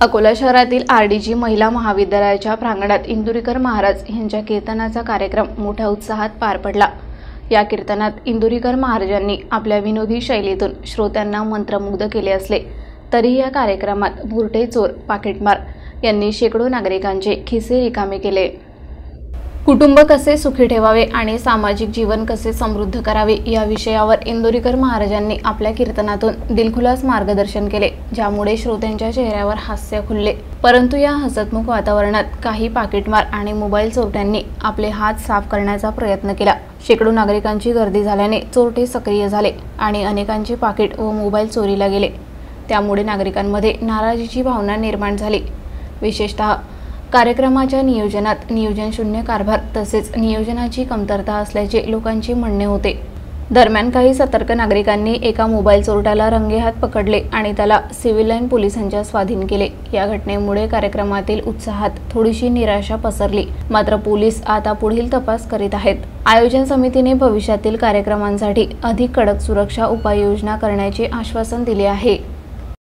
अकोला शहरातील आरडीजी महिला महाविद्यालयाच्या प्रांगणात इंदुरीकर महाराज यांच्या कीर्तनाचा कार्यक्रम मोठ्या उत्साहात पार पडला। या कीर्तनात इंदुरीकर महाराजांनी आपल्या विनोदी शैलीतून श्रोत्यांना मंत्रमुग्ध केले असले तरी या कार्यक्रमात बुरटे चोर पाकिटमार यांनी शेकडो नागरिकांचे खिसे रिकामे केले। कुटुंब कसे सुखी ठेवावे आणि सामाजिक जीवन कसे समृद्ध करावे या विषयावर इंदुरीकर महाराजांनी आपल्या कीर्तनातून दिलखुलास मार्गदर्शन केले, ज्यामुळे श्रोत्यांच्या चेहऱ्यावर हास्य खुलले। परंतु या हसतमुख वातावरणात काही पाकिटमार आणि मोबाईल चोरट्यांनी आपले हात साफ करण्याचा प्रयत्न केला। शेकडो नागरिकांची गर्दी झाल्याने चोरटे सक्रिय झाले आणि अनेकांचे पाकिट व मोबाईल चोरीला गेले। त्यामुळे नागरिकांमध्ये नाराजीची भावना निर्माण झाली। विशेषतः कार्यक्रमाच्या नियोजनात नियोजनशून्य कारभार तसेच नियोजनाची कमतरता असल्याचे लोकांचे म्हणणे होते। दरम्यान काही सतर्क नागरिकांनी एका मोबाईल चोरट्याला रंगेहात पकडले आणि त्याला सिव्हिल लाईन पोलिसांच्या स्वाधीन केले। या घटनेमुळे कार्यक्रमातील उत्साहात थोडीशी निराशा पसरली, मात्र पोलीस आता पुढील तपास करीत आहेत। आयोजन समितीने भविष्यातील कार्यक्रमांसाठी अधिक कडक सुरक्षा उपाययोजना करण्याचे आश्वासन दिले आहे।